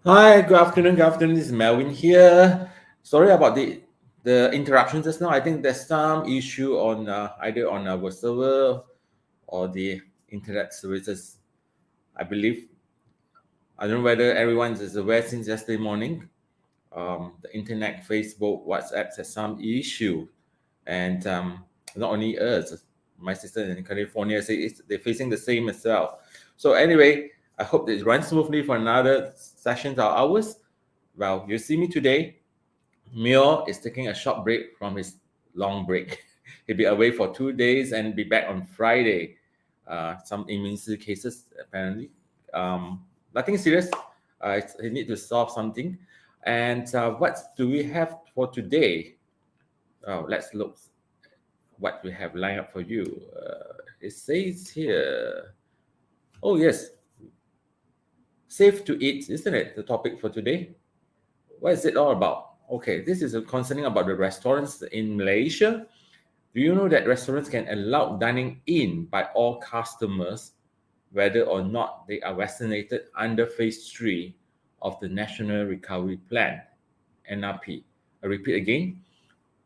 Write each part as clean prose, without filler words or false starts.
Hi, good afternoon. Good afternoon. This is Melvin here. Sorry about the interruption just now. I think there's some issue on either on our server or the internet services. I believe I don't know whether everyone is aware since yesterday morning. The internet, Facebook, WhatsApp has some issue, and not only us, my sister in California say they're facing the same as well. So anyway, I hope that it runs smoothly for another sessions or hours. Well, you see me today. Mio is taking a short break from his long break. He'll be away for 2 days and be back on Friday. Some emergency cases apparently. Nothing serious. He need to solve something. And what do we have for today? Oh, let's look what we have lined up for you. It says here. Oh yes, safe to eat, isn't it? The topic for today. What is it all about? Okay, this is concerning about the restaurants in Malaysia. Do you know that restaurants can allow dining in by all customers, whether or not they are vaccinated under phase 3 of the National Recovery Plan, NRP? I repeat again,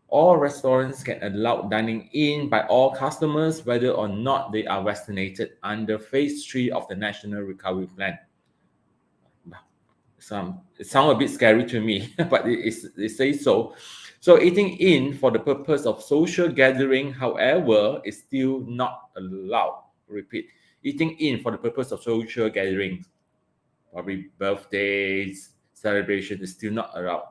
all restaurants can allow dining in by all customers, whether or not they are vaccinated under phase 3 of the National Recovery Plan. It sounds a bit scary to me, but it says so. So eating in for the purpose of social gathering, however, is still not allowed. Repeat, eating in for the purpose of social gathering, probably birthdays, celebration is still not allowed.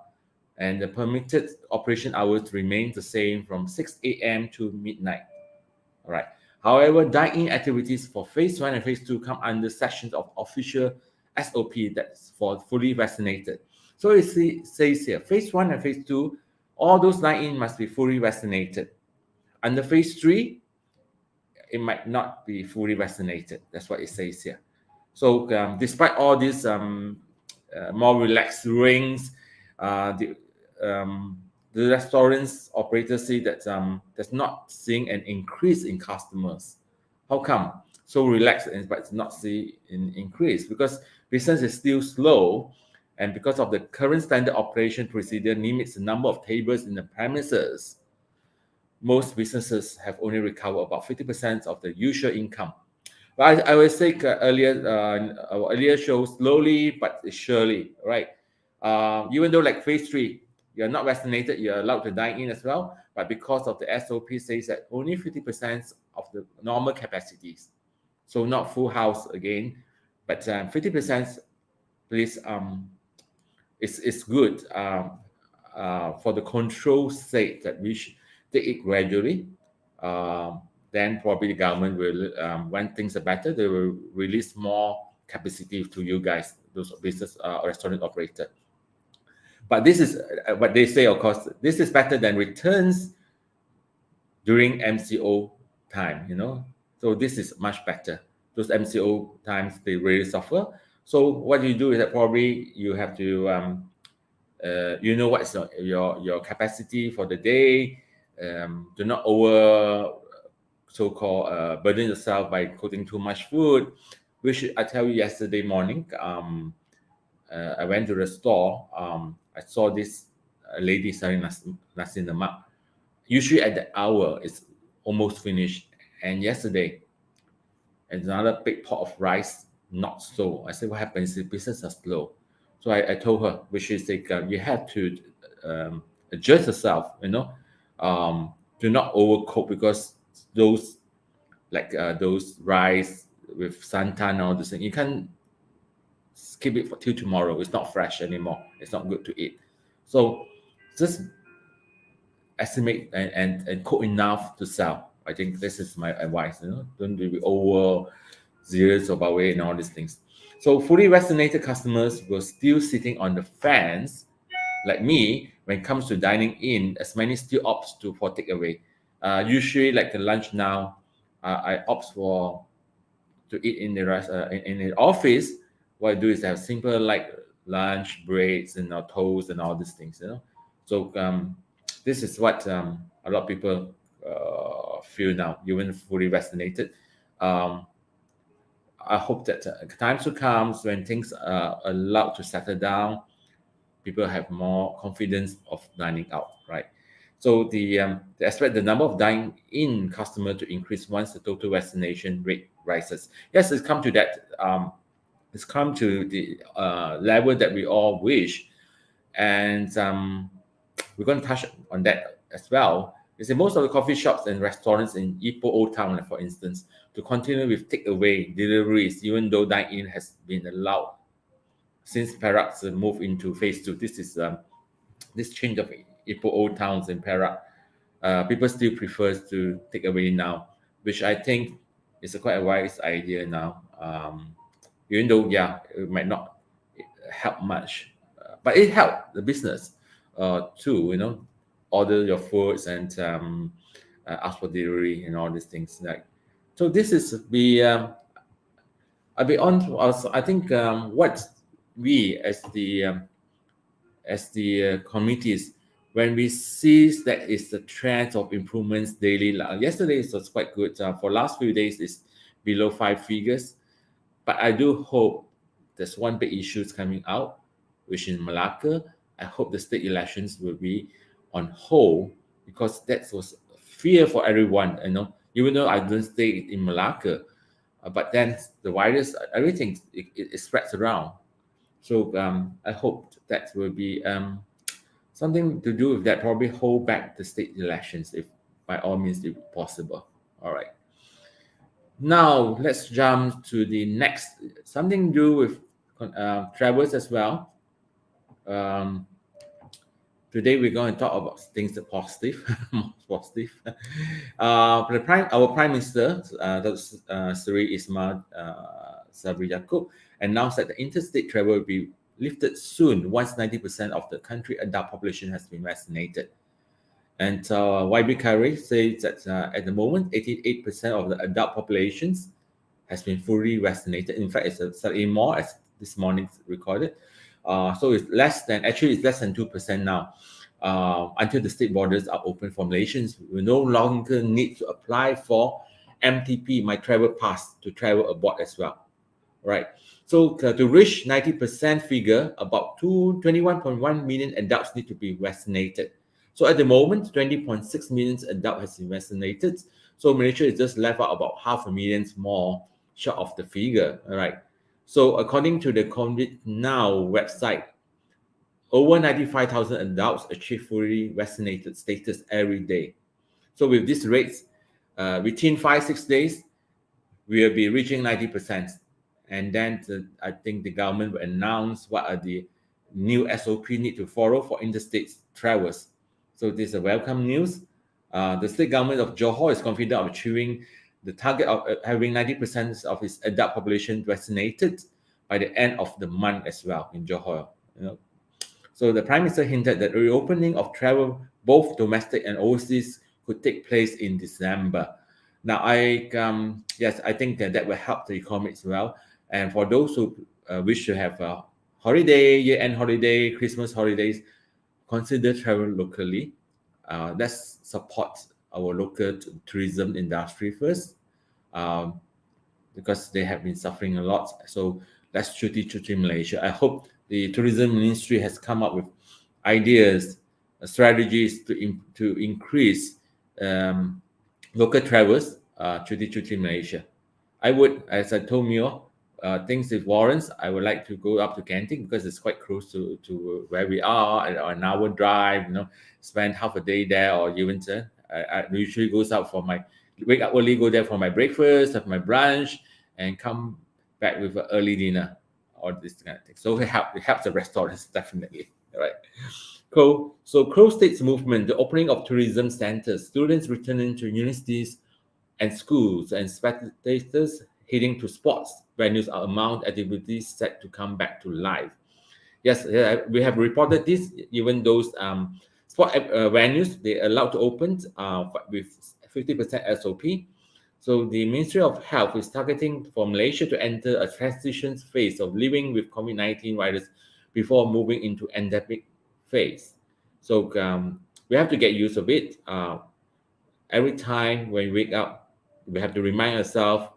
And the permitted operation hours remain the same from 6 a.m. to midnight. All right. However, dine-in activities for phase 1 and phase 2 come under sections of official SOP that's for fully vaccinated. So says here, phase 1 and phase 2, all those dine-in must be fully vaccinated. Under phase 3, it might not be fully vaccinated. That's what it says here. So despite all these more relaxed rulings, uh, the the restaurants operators say that there's not seeing an increase in customers. How come? So relaxed but it's not see an increase because business is still slow, and because of the current standard operation procedure limits the number of tables in the premises. Most businesses have only recovered about 50% of the usual income. But I will say our earlier show, slowly but surely, right? Even though like phase 3, you're not vaccinated, you're allowed to dine in as well. But because of the SOP says that only 50% of the normal capacities, so not full house again, but 50%, please, it's good for the control sake that we should take it gradually. Then probably the government will, when things are better, they will release more capacity to you guys, those business restaurant operator. But this is what they say, of course, this is better than returns during MCO time, So this is much better. Those MCO times, they really suffer. So what you do is that probably you have to, what's your capacity for the day. Do not over so-called burden yourself by cooking too much food. Which I tell you yesterday morning, I went to the store. I saw this lady selling nasi lemak. Usually at the hour, it's almost finished. And yesterday, another big pot of rice, not so. I said, what happens? The business are slow. So I told her, which is like, you have to adjust yourself, do not overcook because those, like those rice with santan and all this thing, you can't keep it for till tomorrow. It's not fresh anymore. It's not good to eat. So just estimate and cook enough to sell. I think this is my advice. Don't be over zeros of our way and all these things. So fully vaccinated customers were still sitting on the fence, like me, when it comes to dining in, as many still opts for takeaway. Usually, like the lunch now, I opt for to eat in the office. What I do is I have simple like lunch breaks and toast and all these things. So this is what a lot of people feel now, even fully vaccinated. Um, I hope that times will come when things are allowed to settle down, people have more confidence of dining out, right? So they expect the number of dine-in customer to increase once the total vaccination rate rises. Yes, it's come to that. It's come to the level that we all wish, and we're going to touch on that as well. Is that most of the coffee shops and restaurants in Ipoh Old Town, for instance, to continue with takeaway deliveries, even though dine-in has been allowed since Perak's move into phase two. This is this change of Ipoh Old Towns in Perak. People still prefers to take away now, which I think is a quite a wise idea now. Even though, yeah, it might not help much, but it helped the business too. Order your foods and ask for delivery and all these things. Like, so this is the I'll be on to us. I think what we as the communities, when we see that is the trend of improvements daily. Yesterday it was quite good. For last few days it's below five figures, but I do hope there's one big issue coming out, which in Malacca. I hope the state elections will be on hold, because that was fear for everyone. Even though I don't stay in Malacca, but then the virus, everything it spreads around. So I hope that will be something to do with that. Probably hold back the state elections, if by all means if possible. All right. Now let's jump to the next, something to do with travels as well. Um, Today we're going to talk about things that positive, more positive. Our Prime Minister, Dr. Sri Ismail Sabri Yaakob, announced that the interstate travel will be lifted soon once 90% of the country adult population has been vaccinated. And YB Kare says that at the moment, 88% of the adult populations has been fully vaccinated. In fact, it's slightly more, as this morning recorded. So it's less than 2% now. Until the state borders are open for Malaysians, we no longer need to apply for MTP, My Travel Pass, to travel abroad as well. Right. So to reach 90% figure, about 21.1 million adults need to be vaccinated. So at the moment, 20.6 million adults has been vaccinated. So Malaysia is just left out about 500,000 more short of the figure. All right. So according to the COVID Now website, over 95,000 adults achieve fully vaccinated status every day. So with these rates, within 5-6 days, we will be reaching 90%. And then I think the government will announce what are the new SOP need to follow for interstate travels. So this is a welcome news. The state government of Johor is confident of achieving the target of having 90% of its adult population vaccinated by the end of the month as well in Johor. So the Prime Minister hinted that reopening of travel, both domestic and overseas, could take place in December. Now, I think that will help the economy as well. And for those who wish to have a holiday, year-end holiday, Christmas holidays, consider travel locally. Let's support our local tourism industry first, because they have been suffering a lot. So let's cuti Malaysia. I hope the tourism ministry has come up with ideas, strategies to increase local travels, cuti Malaysia. I would, as I told you, things with warrants, I would like to go up to Genting because it's quite close to where we are, an hour drive, spend half a day there, or even I usually goes out for my, wake up early, go there for my breakfast, have my brunch, and come back with an early dinner, or this kind of thing. So it helps the restaurants, definitely, right? Cool. So Crow State's movement, the opening of tourism centers, students returning to universities and schools, and spectators heading to sports venues are among activities set to come back to life. Yes, we have reported this. Even those sport venues, they are allowed to open with 50% SOP. So the Ministry of Health is targeting for Malaysia to enter a transition phase of living with COVID-19 virus before moving into endemic phase. So we have to get used of it. Every time when we wake up, we have to remind ourselves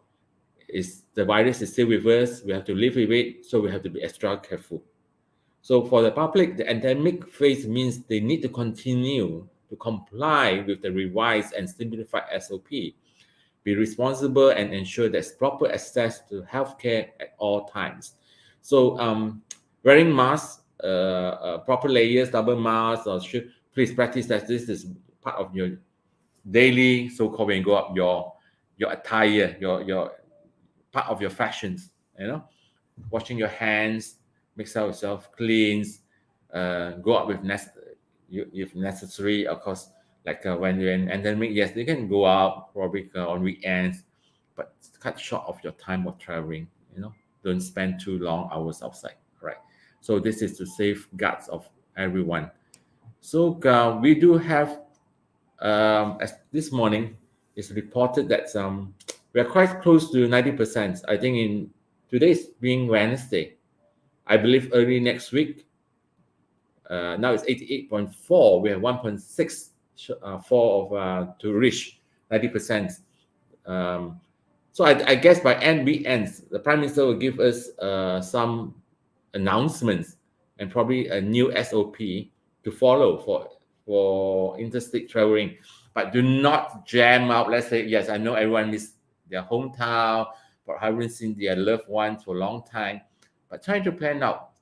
the virus is still with us. We have to live with it, so we have to be extra careful. So for the public, the endemic phase means they need to continue to comply with the revised and simplified SOP, be responsible and ensure there's proper access to healthcare at all times. So wearing masks, proper layers, double masks, or please practice that. This is part of your daily so-called when you go up your attire, your part of your fashions, washing your hands, make yourself clean, go out with if necessary, of course. Like when you're in endemic, yes, you can go out probably on weekends, but cut short of your time of traveling. Don't spend too long hours outside. Right. So this is to safeguards of everyone. So we do have, as this morning, it's reported that we are quite close to 90%. I think in today's being Wednesday, I believe early next week. Now it's 88.4. We have 1.6 to reach 90%. So I guess by end weekends, the Prime Minister will give us some announcements and probably a new SOP to follow for interstate traveling. But do not jam out. Let's say, yes, I know everyone miss their hometown, but haven't seen their loved ones for a long time. But try to plan out.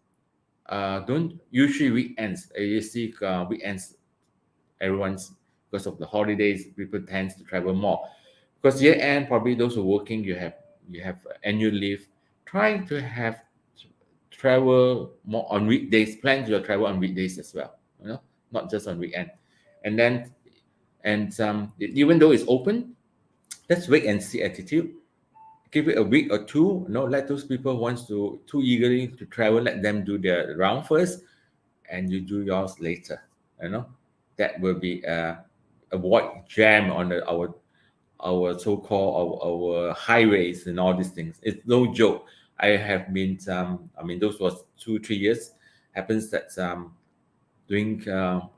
Don't usually weekends. You see weekends, everyone's, because of the holidays, people tend to travel more. Because year end, probably those who are working, you have annual leave. Trying to have travel more on weekdays. Plan your travel on weekdays as well. Not just on weekend. And then, even though it's open, let's wait and see attitude. Give it a week or two. Let those people who want to too eagerly to travel, let them do their round first, and you do yours later. That will be avoid jam on our so-called our highways and all these things. It's no joke. I have been those was 2-3 years. Happens that during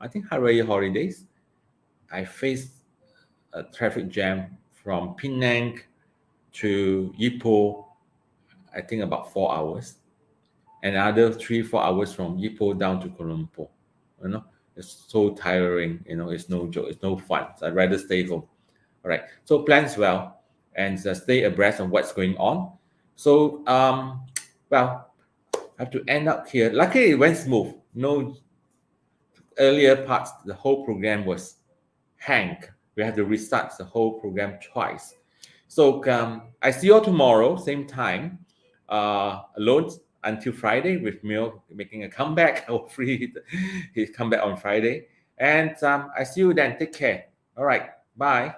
I think Hari Raya holidays, I faced a traffic jam from Penang to Ipoh, I think about 4 hours, and another 3-4 hours from Ipoh down to Kuala Lumpur. It's so tiring. It's no joke. It's no fun. So I'd rather stay home. All right. So plans well and stay abreast of what's going on. So well, I have to end up here. Luckily, it went smooth. No earlier parts. The whole program was hanged. We had to restart the whole program twice. So I see you all tomorrow, same time, alone until Friday with Mio making a comeback. Hopefully he'll come back on Friday. And I see you then. Take care. All right. Bye.